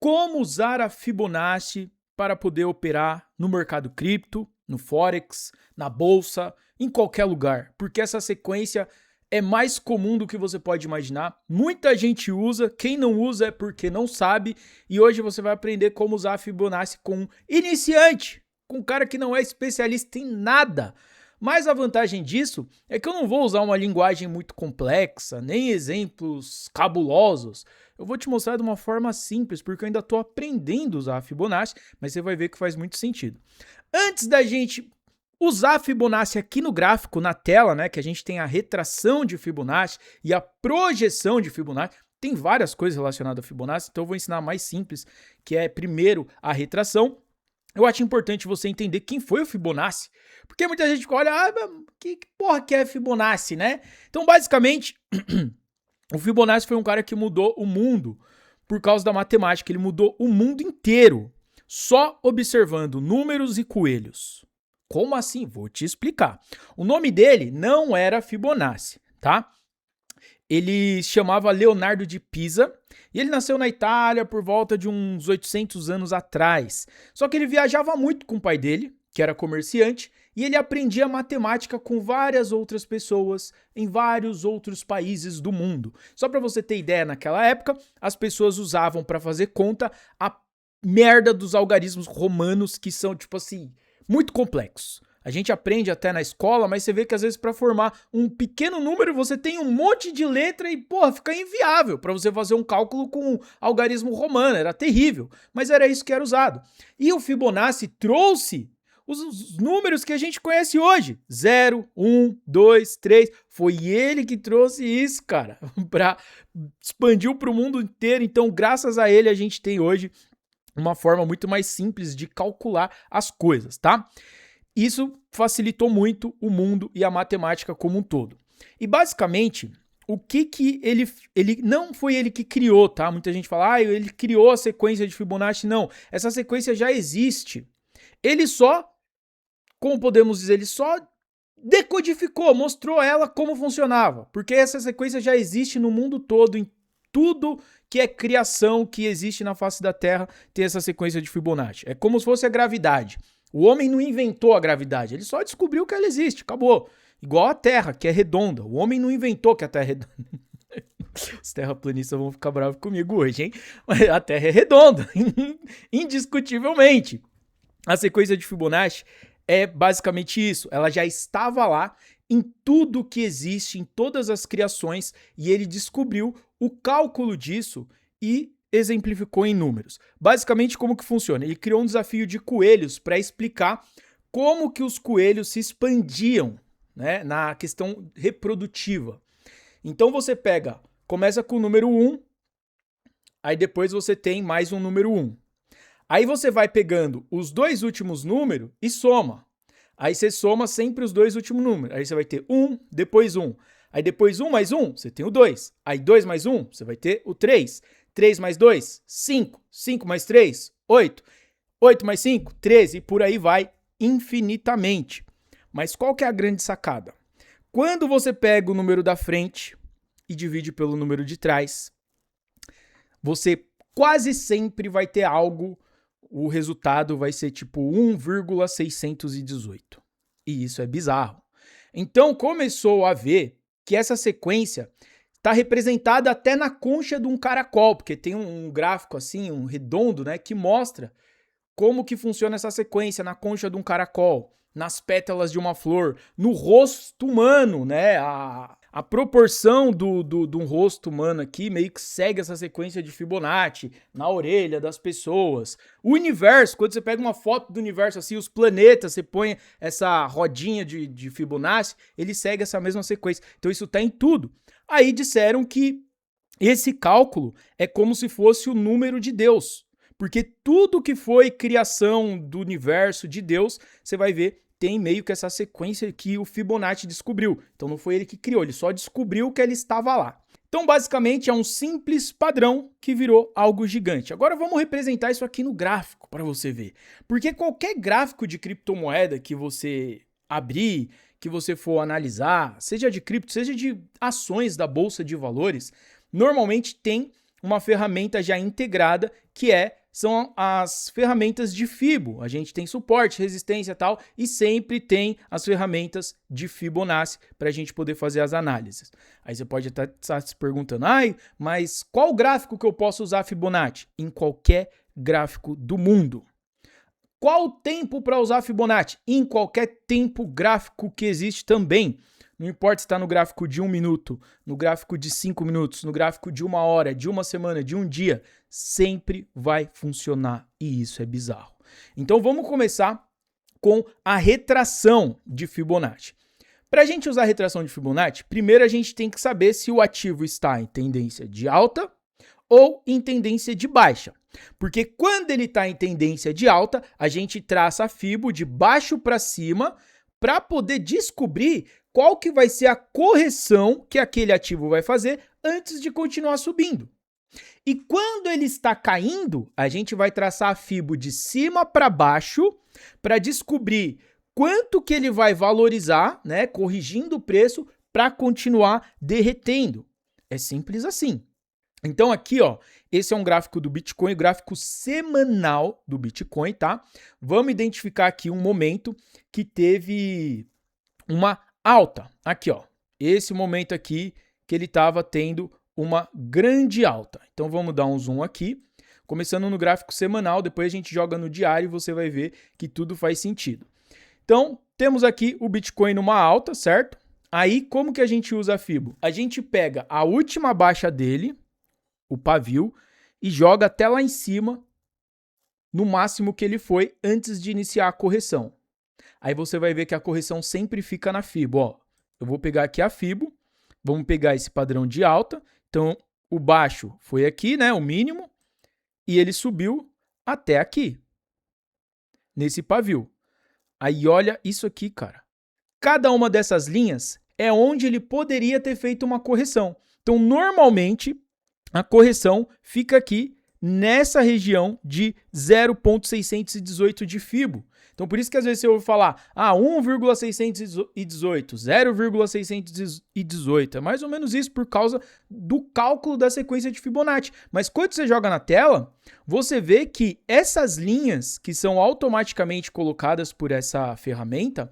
Como usar a Fibonacci para poder operar no mercado cripto, no Forex, na bolsa, em qualquer lugar, porque essa sequência é mais comum do que você pode imaginar. Muita gente usa, quem não usa é porque não sabe, e hoje você vai aprender como usar a Fibonacci com um iniciante, com um cara que não é especialista em nada. Mas a vantagem disso é que eu não vou usar uma linguagem muito complexa, nem exemplos cabulosos. Eu vou te mostrar de uma forma simples, porque eu ainda estou aprendendo a usar a Fibonacci, mas você vai ver que faz muito sentido. Antes da gente usar a Fibonacci aqui no gráfico, na tela, né, que a gente tem a retração de Fibonacci e a projeção de Fibonacci, tem várias coisas relacionadas a Fibonacci, então eu vou ensinar a mais simples, que é primeiro a retração. Eu acho importante você entender quem foi o Fibonacci, porque muita gente olha, que porra que é Fibonacci, né? Então, basicamente, o Fibonacci foi um cara que mudou o mundo por causa da matemática, ele mudou o mundo inteiro, só observando números e coelhos. Como assim? Vou te explicar. O nome dele não era Fibonacci, tá? Ele se chamava Leonardo de Pisa e ele nasceu na Itália por volta de uns 800 anos atrás. Só que ele viajava muito com o pai dele, que era comerciante, e ele aprendia matemática com várias outras pessoas em vários outros países do mundo. Só para você ter ideia, naquela época, as pessoas usavam para fazer conta a merda dos algarismos romanos, que são, tipo assim, muito complexos. A gente aprende até na escola, mas você vê que às vezes para formar um pequeno número você tem um monte de letra e, porra, fica inviável para você fazer um cálculo com algarismo romano, era terrível, mas era isso que era usado. E o Fibonacci trouxe os números que a gente conhece hoje, 0, 1, 2, 3, foi ele que trouxe isso, cara, para expandiu para o mundo inteiro, então graças a ele a gente tem hoje uma forma muito mais simples de calcular as coisas, tá? Isso facilitou muito o mundo e a matemática como um todo. E basicamente, o que ele não foi ele que criou, tá? Muita gente fala, ele criou a sequência de Fibonacci. Não, essa sequência já existe. Ele só, como podemos dizer, ele só decodificou, mostrou ela como funcionava. Porque essa sequência já existe no mundo todo, em tudo que é criação que existe na face da Terra, tem essa sequência de Fibonacci. É como se fosse a gravidade. O homem não inventou a gravidade, ele só descobriu que ela existe, acabou. Igual a Terra, que é redonda. O homem não inventou que a Terra é redonda. Os terraplanistas vão ficar bravos comigo hoje, hein? Mas a Terra é redonda, indiscutivelmente. A sequência de Fibonacci é basicamente isso. Ela já estava lá em tudo que existe, em todas as criações, e ele descobriu o cálculo disso e exemplificou em números. Basicamente, como que funciona? Ele criou um desafio de coelhos para explicar como que os coelhos se expandiam, né, na questão reprodutiva. Então você começa com o número 1, aí depois você tem mais um número 1. Aí você vai pegando os dois últimos números e soma. Aí você soma sempre os dois últimos números. Aí você vai ter 1, depois 1. Aí depois 1 mais 1, você tem o 2. Aí 2 mais 1, você vai ter o 3. 3 mais 2, 5. 5 mais 3, 8. 8 mais 5, 13. E por aí vai infinitamente. Mas qual que é a grande sacada? Quando você pega o número da frente e divide pelo número de trás, você quase sempre vai ter algo, o resultado vai ser tipo 1,618. E isso é bizarro. Então começou a ver que essa sequência está representada até na concha de um caracol, porque tem um gráfico assim, um redondo, né, que mostra como que funciona essa sequência na concha de um caracol, nas pétalas de uma flor, no rosto humano, né, a proporção de um rosto humano aqui meio que segue essa sequência de Fibonacci, na orelha das pessoas. O universo, quando você pega uma foto do universo assim, os planetas, você põe essa rodinha de Fibonacci, ele segue essa mesma sequência. Então isso tá em tudo. Aí disseram que esse cálculo é como se fosse o número de Deus, porque tudo que foi criação do universo de Deus, você vai ver, tem meio que essa sequência que o Fibonacci descobriu. Então não foi ele que criou, ele só descobriu que ele estava lá. Então basicamente é um simples padrão que virou algo gigante. Agora vamos representar isso aqui no gráfico para você ver. Porque qualquer gráfico de criptomoeda que você abrir, que você for analisar, seja de cripto, seja de ações da bolsa de valores, normalmente tem uma ferramenta já integrada são as ferramentas de Fibo. A gente tem suporte, resistência e tal, e sempre tem as ferramentas de Fibonacci para a gente poder fazer as análises. Aí você pode estar se perguntando, mas qual gráfico que eu posso usar Fibonacci? Em qualquer gráfico do mundo. Qual o tempo para usar Fibonacci? Em qualquer tempo gráfico que existe também. Não importa se está no gráfico de 1 minuto, no gráfico de 5 minutos, no gráfico de 1 hora, de 1 semana, de 1 dia, sempre vai funcionar e isso é bizarro. Então vamos começar com a retração de Fibonacci. Para a gente usar a retração de Fibonacci, primeiro a gente tem que saber se o ativo está em tendência de alta ou em tendência de baixa. Porque quando ele está em tendência de alta, a gente traça a Fibo de baixo para cima para poder descobrir qual que vai ser a correção que aquele ativo vai fazer antes de continuar subindo. E quando ele está caindo, a gente vai traçar a Fibo de cima para baixo para descobrir quanto que ele vai valorizar, né, corrigindo o preço para continuar derretendo. É simples assim. Então aqui, ó, esse é um gráfico do Bitcoin, gráfico semanal do Bitcoin, tá? Vamos identificar aqui um momento que teve uma alta. Aqui, ó, esse momento aqui que ele estava tendo uma grande alta. Então vamos dar um zoom aqui, começando no gráfico semanal, depois a gente joga no diário e você vai ver que tudo faz sentido. Então, temos aqui o Bitcoin numa alta, certo? Aí, como que a gente usa a Fibo? A gente pega a última baixa dele, o pavio, e joga até lá em cima, no máximo que ele foi antes de iniciar a correção. Aí você vai ver que a correção sempre fica na Fibo, ó. Eu vou pegar aqui a Fibo, vamos pegar esse padrão de alta. Então, o baixo foi aqui, né, o mínimo, e ele subiu até aqui, nesse pavio. Aí olha isso aqui, cara. Cada uma dessas linhas é onde ele poderia ter feito uma correção. Então, normalmente, a correção fica aqui nessa região de 0,618 de Fibo. Então, por isso que às vezes você ouve falar, 1,618, 0,618. É mais ou menos isso por causa do cálculo da sequência de Fibonacci. Mas quando você joga na tela, você vê que essas linhas que são automaticamente colocadas por essa ferramenta,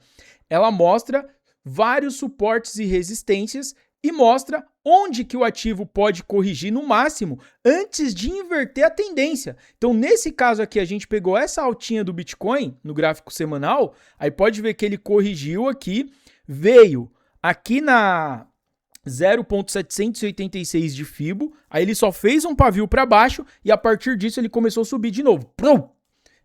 ela mostra vários suportes e resistências e mostra onde que o ativo pode corrigir no máximo antes de inverter a tendência. Então, nesse caso aqui, a gente pegou essa altinha do Bitcoin no gráfico semanal, aí pode ver que ele corrigiu aqui, veio aqui na 0,786 de Fibo, aí ele só fez um pavio para baixo e a partir disso ele começou a subir de novo,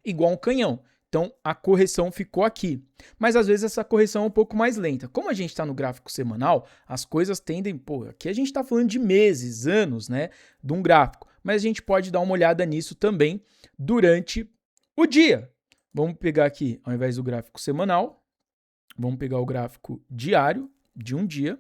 igual um canhão. Então, a correção ficou aqui. Mas, às vezes, essa correção é um pouco mais lenta. Como a gente está no gráfico semanal, as coisas tendem... aqui a gente está falando de meses, anos, né? De um gráfico. Mas a gente pode dar uma olhada nisso também durante o dia. Vamos pegar aqui, ao invés do gráfico semanal, vamos pegar o gráfico diário de um dia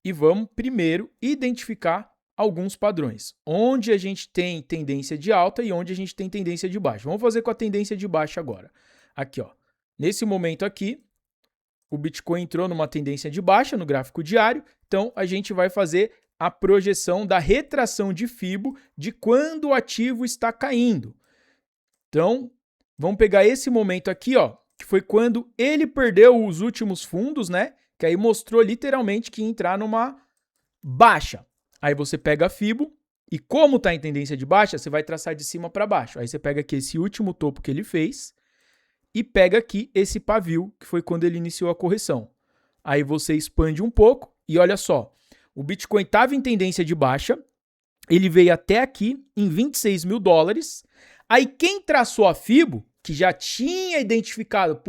e vamos primeiro identificar alguns padrões, onde a gente tem tendência de alta e onde a gente tem tendência de baixa. Vamos fazer com a tendência de baixa agora. Aqui, ó. Nesse momento aqui, o Bitcoin entrou numa tendência de baixa no gráfico diário, então a gente vai fazer a projeção da retração de Fibo de quando o ativo está caindo. Então, vamos pegar esse momento aqui, ó, que foi quando ele perdeu os últimos fundos, né? Que aí mostrou literalmente que ia entrar numa baixa. Aí você pega a Fibo e como está em tendência de baixa, você vai traçar de cima para baixo. Aí você pega aqui esse último topo que ele fez e pega aqui esse pavio, que foi quando ele iniciou a correção. Aí você expande um pouco e olha só, o Bitcoin estava em tendência de baixa, ele veio até aqui em 26 mil dólares. Aí quem traçou a Fibo, que já tinha identificado,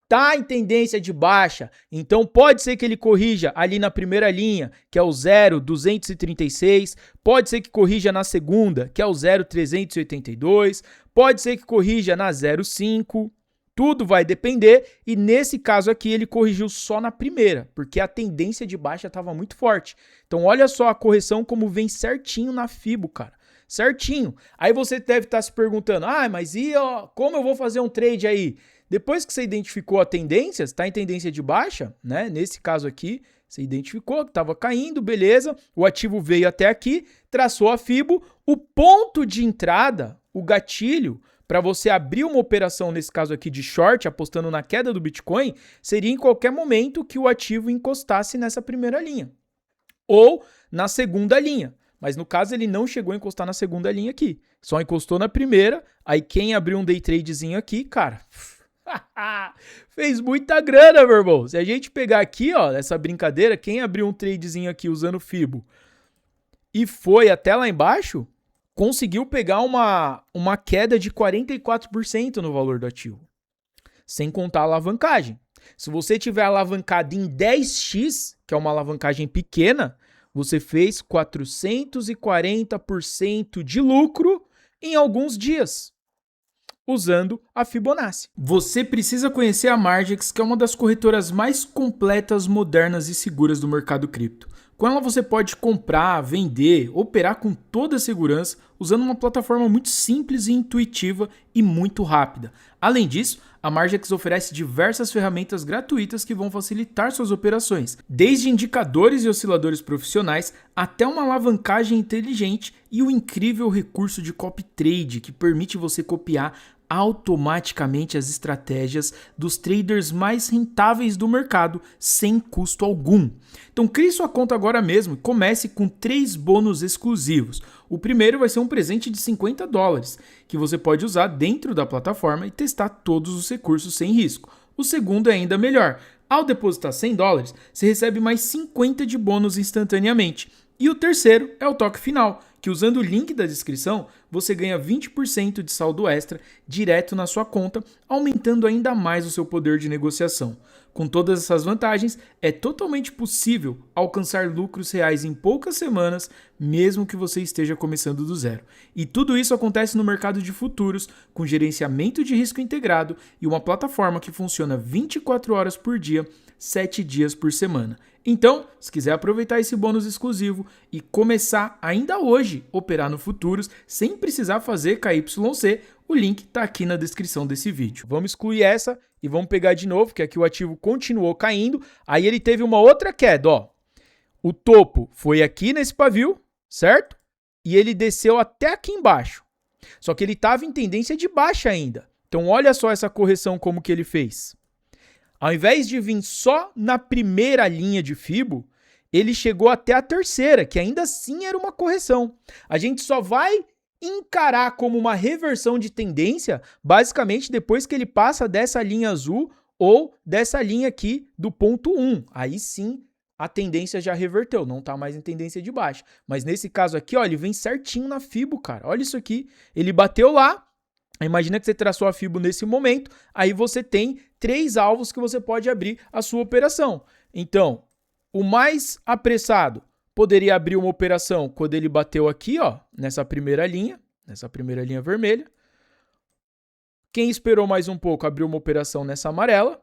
tá em tendência de baixa, então pode ser que ele corrija ali na primeira linha, que é o 0,236, pode ser que corrija na segunda, que é o 0,382, pode ser que corrija na 0,5, tudo vai depender, e nesse caso aqui ele corrigiu só na primeira, porque a tendência de baixa estava muito forte. Então olha só a correção como vem certinho na Fibo, cara. Certinho. Aí você deve estar se perguntando, mas como eu vou fazer um trade aí? Depois que você identificou a tendência, está em tendência de baixa, né? Nesse caso aqui, Você identificou que estava caindo, beleza. O ativo veio até aqui, traçou a FIBO. O ponto de entrada, o gatilho, para você abrir uma operação, nesse caso aqui de short, apostando na queda do Bitcoin, seria em qualquer momento que o ativo encostasse nessa primeira linha. Ou na segunda linha. Mas no caso ele não chegou a encostar na segunda linha aqui. Só encostou na primeira. Aí quem abriu um day tradezinho aqui, cara, fez muita grana, meu irmão. Se a gente pegar aqui, ó, essa brincadeira, quem abriu um tradezinho aqui usando FIBO e foi até lá embaixo, conseguiu pegar uma queda de 44% no valor do ativo. Sem contar a alavancagem. Se você tiver alavancado em 10x, que é uma alavancagem pequena, você fez 440% de lucro em alguns dias, usando a Fibonacci. Você precisa conhecer a Margex, que é uma das corretoras mais completas, modernas e seguras do mercado cripto. Com ela você pode comprar, vender, operar com toda a segurança, usando uma plataforma muito simples e intuitiva e muito rápida. Além disso, a Margex oferece diversas ferramentas gratuitas que vão facilitar suas operações, desde indicadores e osciladores profissionais até uma alavancagem inteligente e o incrível recurso de copy trade que permite você copiar automaticamente as estratégias dos traders mais rentáveis do mercado sem custo algum. Então crie sua conta agora mesmo e comece com 3 bônus exclusivos. O primeiro vai ser um presente de $50 que você pode usar dentro da plataforma e testar todos os recursos sem risco. O segundo é ainda melhor. Ao depositar $100, você recebe mais 50 de bônus instantaneamente. E o terceiro é o toque final, que usando o link da descrição, você ganha 20% de saldo extra direto na sua conta, aumentando ainda mais o seu poder de negociação. Com todas essas vantagens, é totalmente possível alcançar lucros reais em poucas semanas, mesmo que você esteja começando do zero. E tudo isso acontece no mercado de futuros, com gerenciamento de risco integrado e uma plataforma que funciona 24 horas por dia, 7 dias por semana. Então, se quiser aproveitar esse bônus exclusivo e começar ainda hoje a operar no futuros sem precisar fazer KYC, o link está aqui na descrição desse vídeo. Vamos excluir essa e vamos pegar de novo, que aqui o ativo continuou caindo. Aí ele teve uma outra queda, ó. O topo foi aqui nesse pavio, certo? E ele desceu até aqui embaixo. Só que ele estava em tendência de baixa ainda. Então olha só essa correção como que ele fez. Ao invés de vir só na primeira linha de FIBO, ele chegou até a terceira, que ainda assim era uma correção. A gente só vai encarar como uma reversão de tendência, basicamente depois que ele passa dessa linha azul ou dessa linha aqui do ponto 1. Aí sim a tendência já reverteu, não está mais em tendência de baixa. Mas nesse caso aqui, ó, ele vem certinho na FIBO, cara. Olha isso aqui, ele bateu lá. Imagina que você traçou a FIBO nesse momento, aí você tem 3 alvos que você pode abrir a sua operação. Então, o mais apressado poderia abrir uma operação quando ele bateu aqui, ó, nessa primeira linha vermelha. Quem esperou mais um pouco abriu uma operação nessa amarela.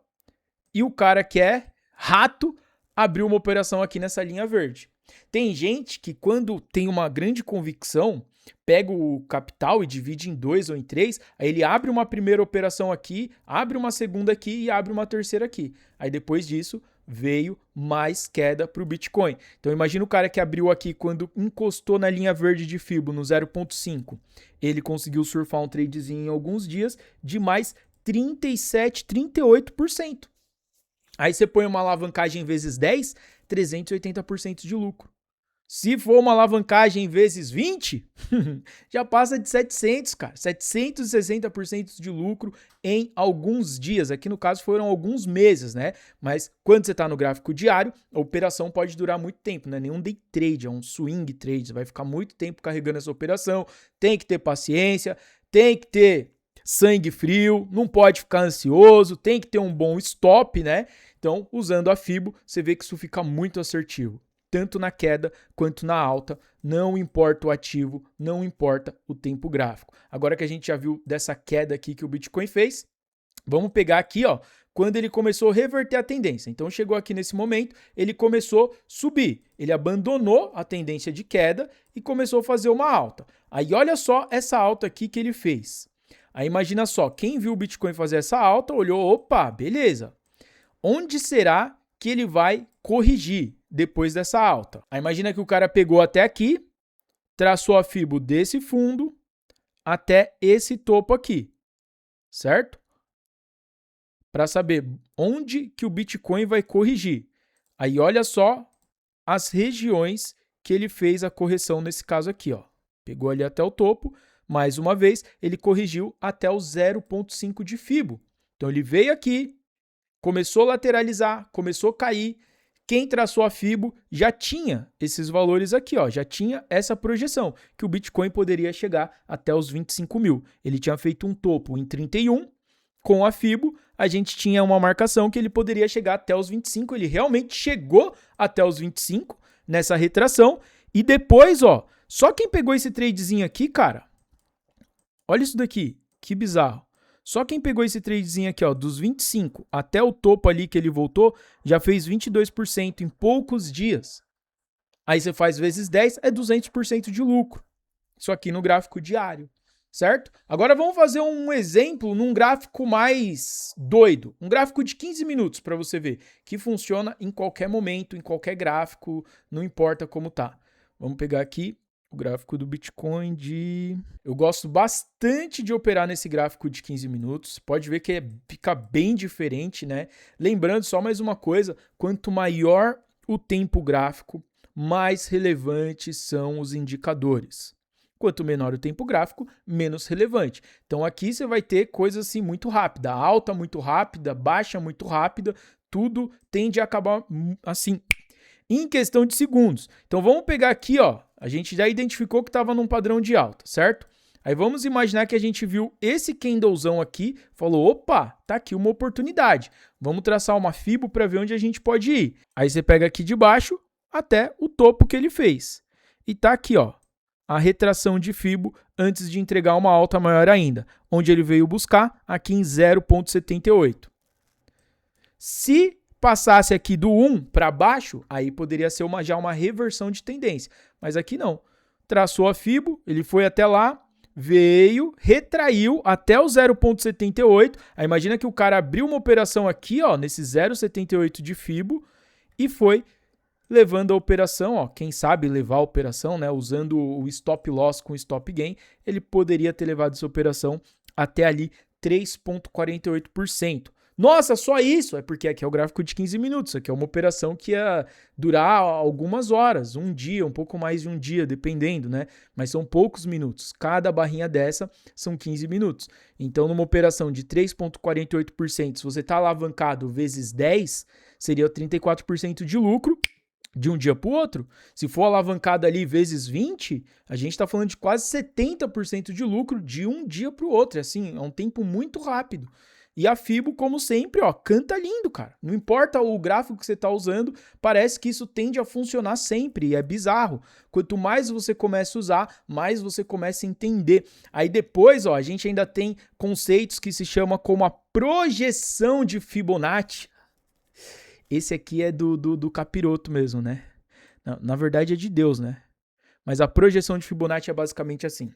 E o cara que é rato abriu uma operação aqui nessa linha verde. Tem gente que quando tem uma grande convicção, pega o capital e divide em 2 ou em 3, aí ele abre uma primeira operação aqui, abre uma segunda aqui e abre uma terceira aqui. Aí depois disso veio mais queda para o Bitcoin. Então imagina o cara que abriu aqui quando encostou na linha verde de FIBO no 0,5. Ele conseguiu surfar um tradezinho em alguns dias de mais 37, 38%. Aí você põe uma alavancagem vezes 10, 380% de lucro. Se for uma alavancagem vezes 20, já passa de 700, cara. 760% de lucro em alguns dias. Aqui no caso foram alguns meses, né? Mas quando você está no gráfico diário, a operação pode durar muito tempo, não é nenhum day trade, é um swing trade. Você vai ficar muito tempo carregando essa operação. Tem que ter paciência, tem que ter sangue frio, não pode ficar ansioso, tem que ter um bom stop, né? Então, usando a FIBO, você vê que isso fica muito assertivo. Tanto na queda quanto na alta, não importa o ativo, não importa o tempo gráfico. Agora que a gente já viu dessa queda aqui que o Bitcoin fez, vamos pegar aqui, ó, quando ele começou a reverter a tendência. Então chegou aqui nesse momento, ele começou a subir, ele abandonou a tendência de queda e começou a fazer uma alta. Aí olha só essa alta aqui que ele fez. Aí imagina só, quem viu o Bitcoin fazer essa alta, olhou, opa, beleza. Onde será que ele vai corrigir depois dessa alta. Aí imagina que o cara pegou até aqui, traçou a fibo desse fundo até esse topo aqui, certo? Para saber onde que o Bitcoin vai corrigir. Aí olha só as regiões que ele fez a correção nesse caso aqui, ó. Pegou ali até o topo, mais uma vez, ele corrigiu até o 0,5 de fibo. Então ele veio aqui, começou a lateralizar, começou a cair. Quem traçou a fibo já tinha esses valores aqui, ó, já tinha essa projeção, que o Bitcoin poderia chegar até os 25 mil. Ele tinha feito um topo em 31, com a fibo, a gente tinha uma marcação que ele poderia chegar até os 25, ele realmente chegou até os 25 nessa retração, e depois, ó, só quem pegou esse tradezinho aqui, cara, olha isso daqui, que bizarro. Só quem pegou esse tradezinho aqui, ó, dos 25 até o topo ali que ele voltou, já fez 22% em poucos dias. Aí você faz vezes 10, é 200% de lucro. Isso aqui no gráfico diário, certo? Agora vamos fazer um exemplo num gráfico mais doido. Um gráfico de 15 minutos para você ver, que funciona em qualquer momento, em qualquer gráfico, não importa como tá. Vamos pegar aqui o gráfico do Bitcoin de... Eu gosto bastante de operar nesse gráfico de 15 minutos. Pode ver que fica bem diferente, né? Lembrando só mais uma coisa, quanto maior o tempo gráfico, mais relevantes são os indicadores. Quanto menor o tempo gráfico, menos relevante. Então aqui você vai ter coisas assim muito rápida, alta muito rápida, baixa muito rápida, tudo tende a acabar assim, em questão de segundos. Então vamos pegar aqui, ó, a gente já identificou que estava num padrão de alta, certo? Aí vamos imaginar que a gente viu esse candlezão aqui, falou, opa, tá aqui uma oportunidade. Vamos traçar uma fibo para ver onde a gente pode ir. Aí você pega aqui de baixo até o topo que ele fez. E tá aqui, ó, a retração de fibo antes de entregar uma alta maior ainda, onde ele veio buscar aqui em 0,78. Se passasse aqui do 1 para baixo, aí poderia ser já uma reversão de tendência. Mas aqui não. Traçou a fibo, ele foi até lá, veio, retraiu até o 0,78. Aí imagina que o cara abriu uma operação aqui, ó, nesse 0,78 de fibo e foi levando a operação, ó, quem sabe levar a operação, né, usando o stop loss com stop gain, ele poderia ter levado essa operação até ali 3,48%. Nossa, só isso? É porque aqui é o gráfico de 15 minutos, aqui é uma operação que ia durar algumas horas, um dia, um pouco mais de um dia, dependendo, né? Mas são poucos minutos. Cada barrinha dessa são 15 minutos. Então, numa operação de 3,48%, se você está alavancado vezes 10, seria 34% de lucro de um dia para o outro. Se for alavancado ali vezes 20, a gente está falando de quase 70% de lucro de um dia para o outro. Assim, é um tempo muito rápido. E a fibo, como sempre, ó, canta lindo, cara. Não importa o gráfico que você está usando, parece que isso tende a funcionar sempre, e é bizarro. Quanto mais você começa a usar, mais você começa a entender. Aí depois, ó, a gente ainda tem conceitos que se chama como a projeção de Fibonacci. Esse aqui é do capiroto mesmo, né? Na verdade é de Deus, né? Mas a projeção de Fibonacci é basicamente assim.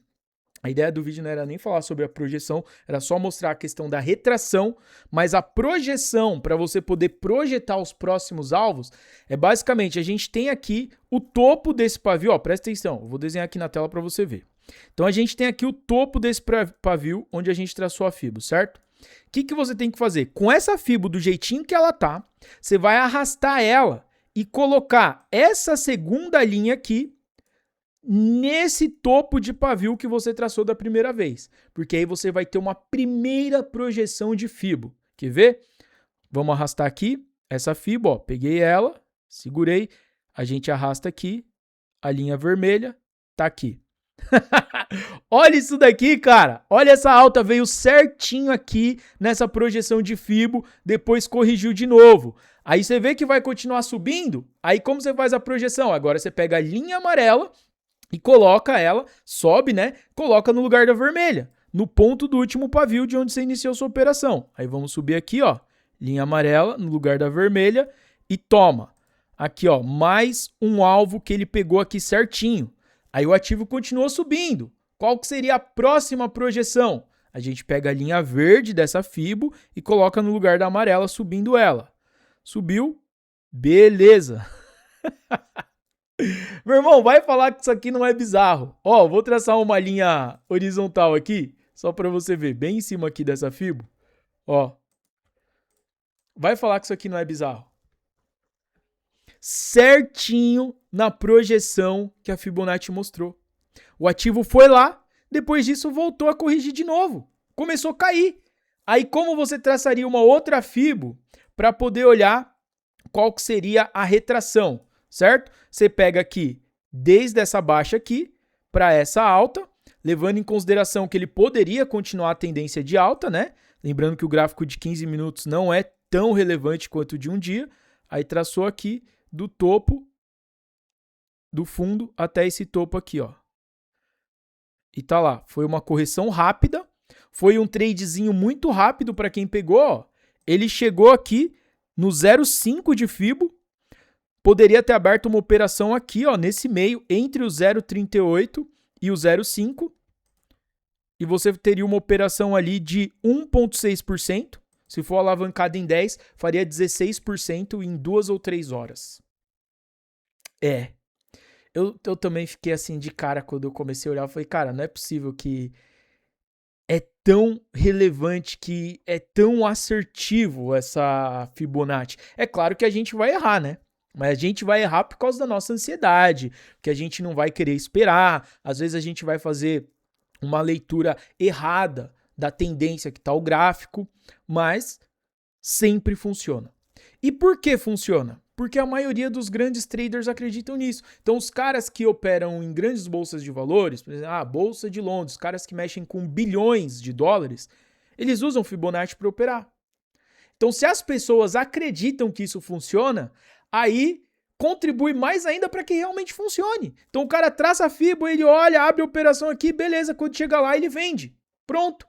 A ideia do vídeo não era nem falar sobre a projeção, era só mostrar a questão da retração, mas a projeção, para você poder projetar os próximos alvos, é basicamente, a gente tem aqui o topo desse pavio, ó, presta atenção, eu vou desenhar aqui na tela para você ver. Então a gente tem aqui o topo desse pavio, onde a gente traçou a fibo, certo? O que você tem que fazer? Com essa fibo do jeitinho que ela tá, você vai arrastar ela e colocar essa segunda linha aqui nesse topo de pavio que você traçou da primeira vez, porque aí você vai ter uma primeira projeção de fibo. Quer ver? Vamos arrastar aqui essa fibo, ó, peguei ela, segurei, a gente arrasta aqui, a linha vermelha tá aqui. Olha isso daqui, cara. Olha essa alta, veio certinho aqui nessa projeção de fibo, depois corrigiu de novo. Aí você vê que vai continuar subindo, aí como você faz a projeção? Agora você pega a linha amarela e coloca ela, sobe, né? Coloca no lugar da vermelha, no ponto do último pavio de onde você iniciou sua operação. Aí vamos subir aqui, ó, linha amarela no lugar da vermelha e toma. Aqui, ó, mais um alvo que ele pegou aqui certinho. Aí o ativo continuou subindo. Qual que seria a próxima projeção? A gente pega a linha verde dessa fibo e coloca no lugar da amarela, subindo ela. Subiu, Beleza. Meu irmão, vai falar que isso aqui não é bizarro. Ó, vou traçar uma linha horizontal aqui, só para você ver, bem em cima aqui dessa Fibo. Ó, vai falar que isso aqui não é bizarro. Certinho na projeção que a Fibonacci mostrou. O ativo foi lá, depois disso voltou a corrigir de novo. Começou a cair. Aí como você traçaria uma outra Fibo para poder olhar qual que seria a retração, certo? Você pega aqui, desde essa baixa aqui para essa alta, levando em consideração que ele poderia continuar a tendência de alta, né? Lembrando que o gráfico de 15 minutos não é tão relevante quanto o de um dia. Aí traçou aqui do topo, do fundo até esse topo aqui, ó. E tá lá, foi uma correção rápida, foi um tradezinho muito rápido para quem pegou, ó. Ele chegou aqui no 0,5 de Fibo, poderia ter aberto uma operação aqui, ó, nesse meio, entre o 0,38 e o 0,5, e você teria uma operação ali de 1,6%, se for alavancado em 10, faria 16% em 2 ou 3 horas. Eu também fiquei assim de cara quando eu comecei a olhar. Eu falei, cara, não é possível que é tão relevante, que é tão assertivo essa Fibonacci. É claro que a gente vai errar, né? Mas a gente vai errar por causa da nossa ansiedade, que a gente não vai querer esperar. Às vezes a gente vai fazer uma leitura errada da tendência que está o gráfico, mas sempre funciona. E por que funciona? Porque a maioria dos grandes traders acreditam nisso. Então, os caras que operam em grandes bolsas de valores, por exemplo, a Bolsa de Londres, os caras que mexem com bilhões de dólares, eles usam Fibonacci para operar. Então, se as pessoas acreditam que isso funciona, aí contribui mais ainda para que realmente funcione. Então, o cara traça a Fibo, ele olha, abre a operação aqui, beleza, quando chega lá, ele vende. Pronto.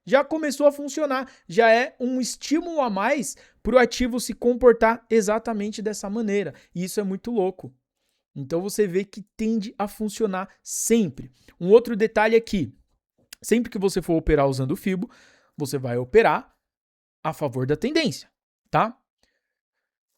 Já começou a funcionar, já é um estímulo a mais para o ativo se comportar exatamente dessa maneira. E isso é muito louco. Então você vê que tende a funcionar sempre. Um outro detalhe aqui, sempre que você for operar usando o Fibo, você vai operar a favor da tendência, tá?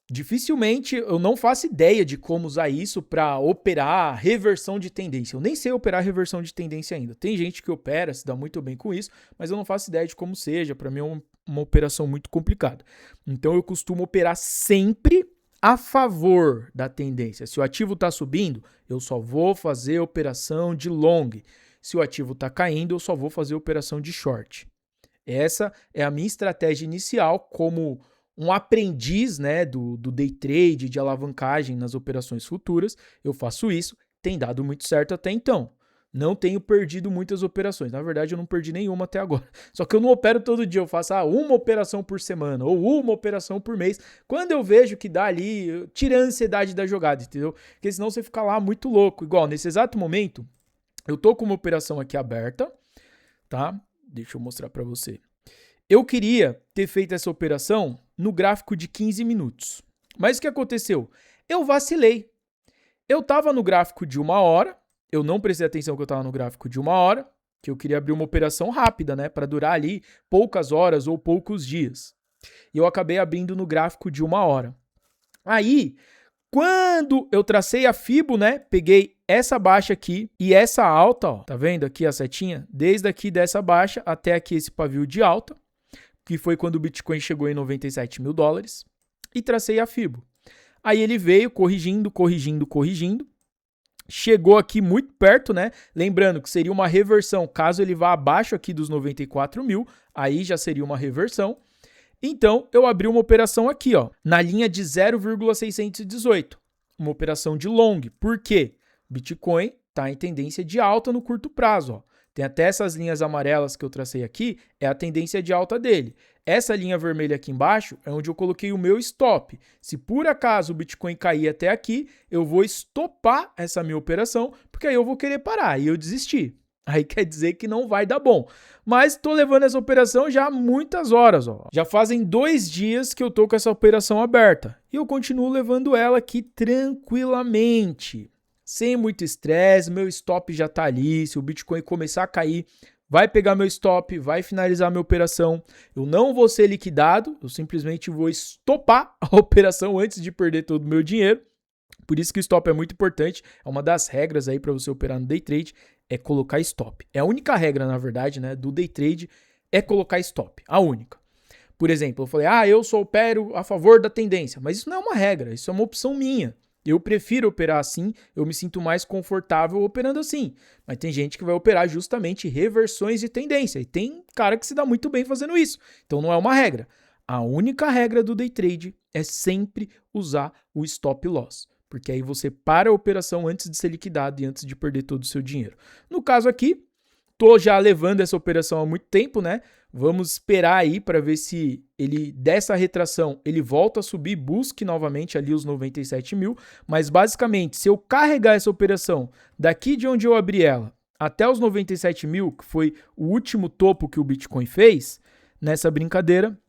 Dificilmente, eu não faço ideia de como usar isso para operar reversão de tendência. Eu nem sei operar reversão de tendência ainda. Tem gente que opera, se dá muito bem com isso, mas eu não faço ideia de como seja. Para mim é uma operação muito complicada. Então eu costumo operar sempre a favor da tendência. Se o ativo está subindo, eu só vou fazer operação de long. Se o ativo está caindo, eu só vou fazer operação de short. Essa é a minha estratégia inicial como um aprendiz, né, do day trade, de alavancagem nas operações futuras. Eu faço isso, tem dado muito certo até então. Não tenho perdido muitas operações. Na verdade, eu não perdi nenhuma até agora. Só que eu não opero todo dia. Eu faço uma operação por semana ou uma operação por mês. Quando eu vejo que dá ali, tira a ansiedade da jogada, entendeu? Porque senão você fica lá muito louco. Igual, nesse exato momento, eu tô com uma operação aqui aberta, tá? Deixa eu mostrar para você. Eu queria ter feito essa operação no gráfico de 15 minutos. Mas o que aconteceu? Eu vacilei. Eu estava no gráfico de 1 hora, eu não prestei atenção que eu estava no gráfico de 1 hora, que eu queria abrir uma operação rápida, né, para durar ali poucas horas ou poucos dias. E eu acabei abrindo no gráfico de 1 hora. Aí, quando eu tracei a Fibo, né, peguei essa baixa aqui e essa alta, ó, tá vendo aqui a setinha? Desde aqui dessa baixa até aqui esse pavio de alta, que foi quando o Bitcoin chegou em 97 mil dólares, e tracei a Fibo. Aí ele veio corrigindo, chegou aqui muito perto, né? Lembrando que seria uma reversão, caso ele vá abaixo aqui dos 94 mil, aí já seria uma reversão. Então, eu abri uma operação aqui, ó, na linha de 0,618, uma operação de long. Por quê? Bitcoin está em tendência de alta no curto prazo, ó. Tem até essas linhas amarelas que eu tracei aqui, é a tendência de alta dele. Essa linha vermelha aqui embaixo é onde eu coloquei o meu stop. Se por acaso o Bitcoin cair até aqui, eu vou estopar essa minha operação, porque aí eu vou querer parar e eu desisti. Aí quer dizer que não vai dar bom. Mas estou levando essa operação já há muitas horas. Ó. Já fazem 2 dias que eu estou com essa operação aberta. E eu continuo levando ela aqui tranquilamente. Sem muito estresse, meu stop já tá ali. Se o Bitcoin começar a cair, vai pegar meu stop, vai finalizar minha operação. Eu não vou ser liquidado, eu simplesmente vou estopar a operação antes de perder todo o meu dinheiro. Por isso que o stop é muito importante, é uma das regras aí para você operar no day trade, é colocar stop. É a única regra, na verdade, né, do day trade, é colocar stop, a única. Por exemplo, eu falei, eu só opero a favor da tendência, mas isso não é uma regra, isso é uma opção minha. Eu prefiro operar assim, eu me sinto mais confortável operando assim. Mas tem gente que vai operar justamente reversões de tendência, e tem cara que se dá muito bem fazendo isso. Então não é uma regra. A única regra do day trade é sempre usar o stop loss, porque aí você para a operação antes de ser liquidado e antes de perder todo o seu dinheiro. No caso aqui, tô já levando essa operação há muito tempo, né? Vamos esperar aí para ver se ele dessa retração ele volta a subir, busque novamente ali os 97 mil. Mas basicamente, se eu carregar essa operação daqui de onde eu abri ela até os 97 mil, que foi o último topo que o Bitcoin fez, nessa brincadeira,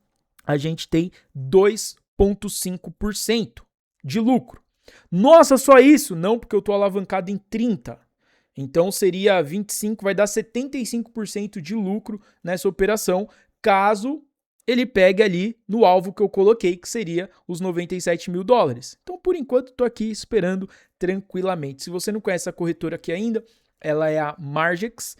a gente tem 2,5% de lucro. Nossa, só isso? Não, porque eu tô alavancado em 30%. Então seria 25, vai dar 75% de lucro nessa operação, caso ele pegue ali no alvo que eu coloquei, que seria os 97 mil dólares. Então, por enquanto, estou aqui esperando tranquilamente. Se você não conhece a corretora aqui ainda, ela é a Margex,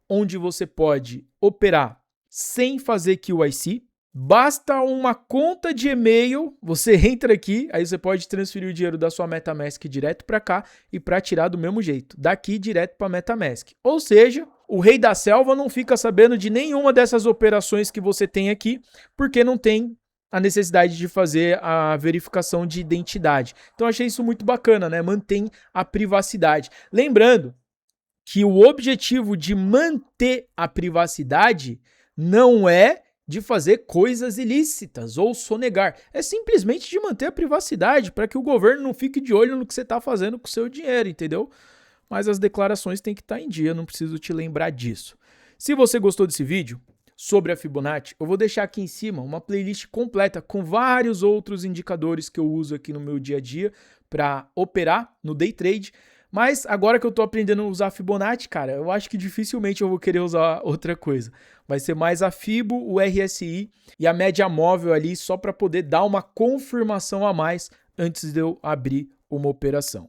onde você pode operar sem fazer QIC. Basta uma conta de e-mail, você entra aqui, aí você pode transferir o dinheiro da sua MetaMask direto para cá e para tirar do mesmo jeito, daqui direto para MetaMask. Ou seja, o rei da selva não fica sabendo de nenhuma dessas operações que você tem aqui, porque não tem a necessidade de fazer a verificação de identidade. Então achei isso muito bacana, né? Mantém a privacidade. Lembrando que o objetivo de manter a privacidade não é de fazer coisas ilícitas ou sonegar. É simplesmente de manter a privacidade para que o governo não fique de olho no que você está fazendo com o seu dinheiro, entendeu? Mas as declarações têm que estar em dia, não preciso te lembrar disso. Se você gostou desse vídeo sobre a Fibonacci, eu vou deixar aqui em cima uma playlist completa com vários outros indicadores que eu uso aqui no meu dia a dia para operar no day trade. Mas agora que eu tô aprendendo a usar a Fibonacci, cara, eu acho que dificilmente eu vou querer usar outra coisa. Vai ser mais a Fibo, o RSI e a média móvel ali só para poder dar uma confirmação a mais antes de eu abrir uma operação.